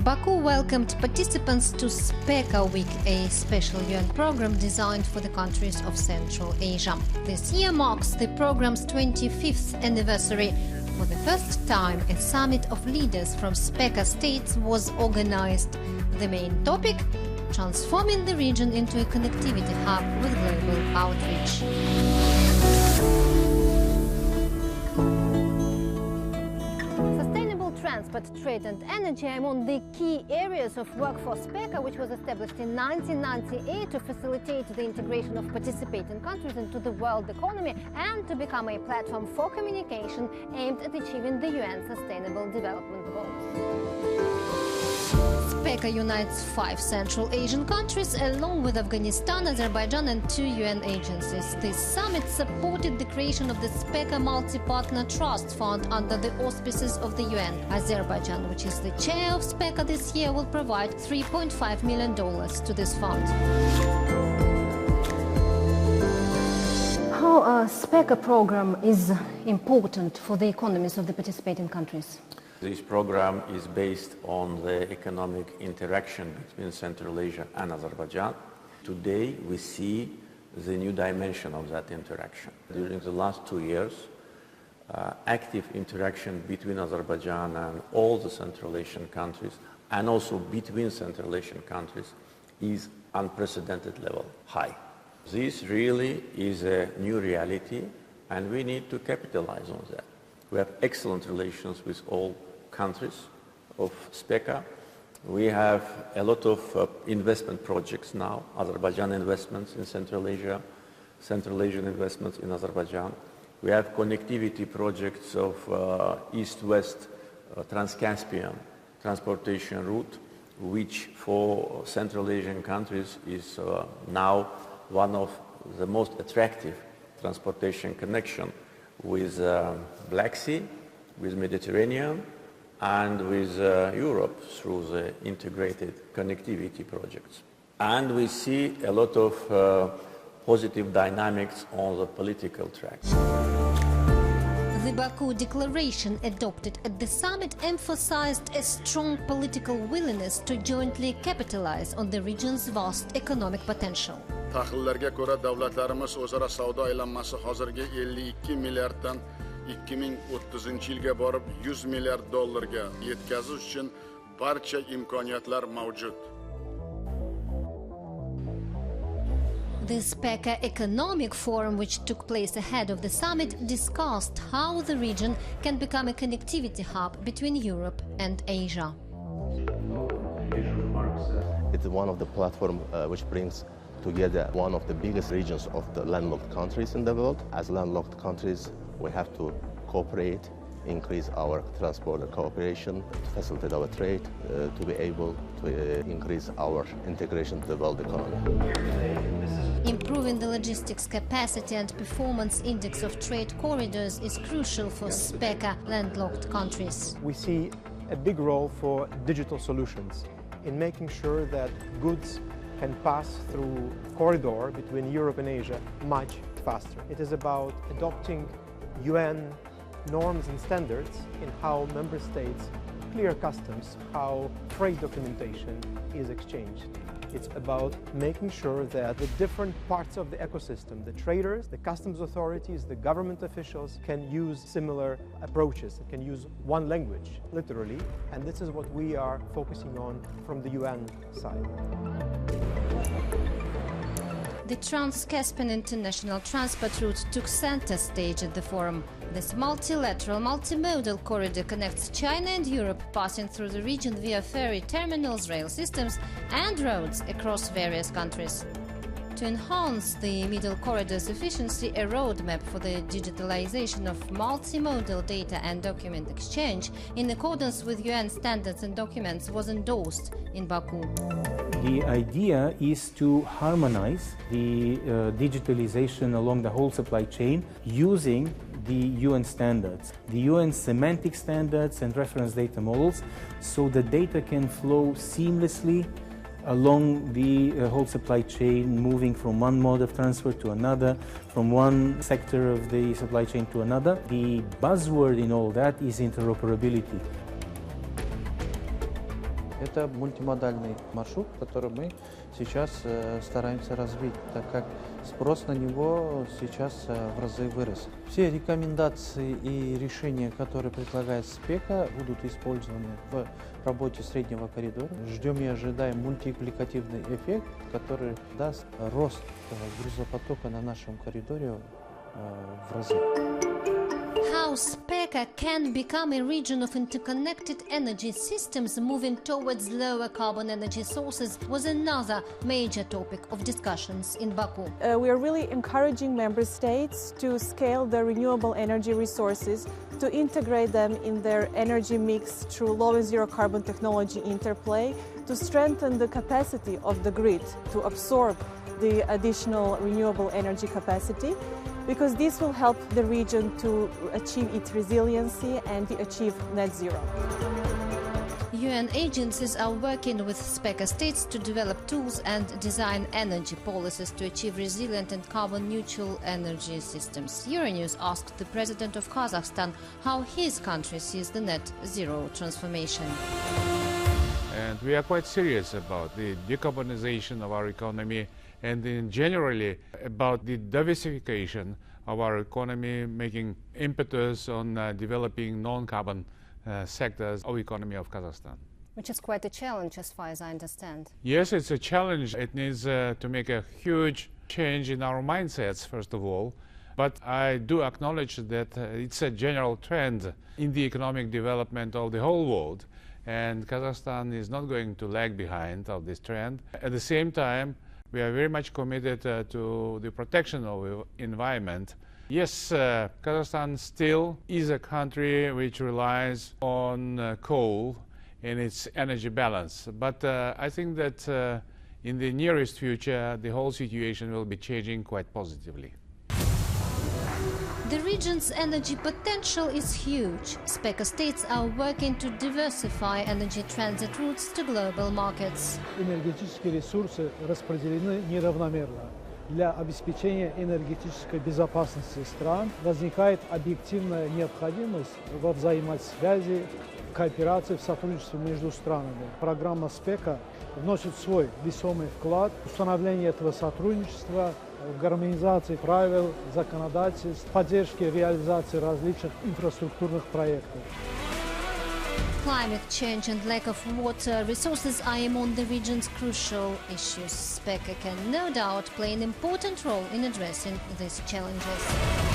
Baku welcomed participants to SPECA Week, a special UN program designed for the countries of Central Asia. This year marks the program's 25th anniversary. For the first time, a summit of leaders from SPECA states was organized. The main topic: transforming the region into a connectivity hub with global outreach. Transport, trade and energy are among the key areas of work for SPECA, which was established in 1998 to facilitate the integration of participating countries into the world economy and to become a platform for communication aimed at achieving the UN Sustainable Development Goals. SPECA unites 5 Central Asian countries along with Afghanistan, Azerbaijan and 2 UN agencies. This summit supported the creation of the SPECA Multi-Partner Trust Fund under the auspices of the UN. Azerbaijan, which is the chair of SPECA this year, will provide $3.5 million to this fund. How a SPECA program is important for the economies of the participating countries? This program is based on the economic interaction between Central Asia and Azerbaijan. Today we see the new dimension of that interaction. During the last 2 years, active interaction between Azerbaijan and all the Central Asian countries, and also between Central Asian countries, is unprecedented level high. This really is a new reality, and we need to capitalize on that. We have excellent relations with all countries of SPECA. We have a lot of investment projects now, Azerbaijan investments in Central Asia, Central Asian investments in Azerbaijan. We have connectivity projects of East-West Trans-Caspian transportation route, which for Central Asian countries is now one of the most attractive transportation connection with Black Sea, with Mediterranean, and with Europe through the integrated connectivity projects. And we see a lot of positive dynamics on the political track. The Baku Declaration adopted at the summit emphasized a strong political willingness to jointly capitalize on the region's vast economic potential. Tahlillarga ko'ra davlatlarimiz o'zaro savdo aylanmasi hozirgi 52 milliarddan 2030-yilga borib $100 milliard ga yetkazish uchun barcha imkoniyatlar mavjud. The SPECA Economic Forum, which took place ahead of the summit, discussed how the region can become a connectivity hub between Europe and Asia. It's one of the platforms which brings together one of the biggest regions of the landlocked countries in the world. As landlocked countries, we have to cooperate, increase our transborder cooperation, to facilitate our trade, to be able to increase our integration to the world economy. Improving the logistics capacity and performance index of trade corridors is crucial for SPECA landlocked countries. We see a big role for digital solutions in making sure that goods can pass through corridor between Europe and Asia much faster. It is about adopting UN norms and standards in how member states clear customs, how trade documentation is exchanged. It's about making sure that the different parts of the ecosystem, the traders, the customs authorities, the government officials can use similar approaches, can use one language, literally, and this is what we are focusing on from the UN side. The Trans-Caspian international transport route took center stage at the forum. This multilateral, multimodal corridor connects China and Europe, passing through the region via ferry terminals, rail systems and roads across various countries. To enhance the middle corridor's efficiency, a roadmap for the digitalization of multimodal data and document exchange in accordance with UN standards and documents was endorsed in Baku. The idea is to harmonize the digitalization along the whole supply chain using the UN standards, the UN semantic standards and reference data models, so the data can flow seamlessly along the whole supply chain, moving from one mode of transfer to another, from one sector of the supply chain to another. The buzzword in all that is interoperability. Это мультимодальный маршрут, который мы сейчас стараемся развить, так как спрос на него сейчас в разы вырос. Все рекомендации и решения, которые предлагает СПЕКа, будут использованы в работе среднего коридора. Ждем и ожидаем мультипликативный эффект, который даст рост грузопотока на нашем коридоре в разы. How SPECA can become a region of interconnected energy systems moving towards lower carbon energy sources was another major topic of discussions in Baku. We are really encouraging member states to scale their renewable energy resources, to integrate them in their energy mix through low and zero carbon technology interplay, to strengthen the capacity of the grid to absorb the additional renewable energy capacity, because this will help the region to achieve its resiliency and achieve net zero. UN agencies are working with SPECA states to develop tools and design energy policies to achieve resilient and carbon-neutral energy systems. Euronews asked the president of Kazakhstan how his country sees the net zero transformation. And we are quite serious about the decarbonization of our economy and in generally about the diversification of our economy, making impetus on developing non-carbon sectors of economy of Kazakhstan. Which is quite a challenge as far as I understand. Yes, it's a challenge. It needs to make a huge change in our mindsets, first of all. But I do acknowledge that it's a general trend in the economic development of the whole world. And Kazakhstan is not going to lag behind of this trend. At the same time, we are very much committed to the protection of the environment. Yes, Kazakhstan still is a country which relies on coal in its energy balance. But I think that in the nearest future, the whole situation will be changing quite positively. The region's energy potential is huge. SPECA states are working to diversify energy transit routes to global markets. Энергетические ресурсы распределены неравномерно. Для обеспечения энергетической безопасности стран возникает объективная необходимость во взаимосвязи, кооперации, в сотрудничестве между странами. Программа СПЕКа вносит свой весомый вклад в установление этого сотрудничества, в гармонизации правил, законодательств, поддержке реализации различных инфраструктурных проектов. Climate change and lack of water resources are among the region's crucial issues. SPECA can no doubt play an important role in addressing these challenges.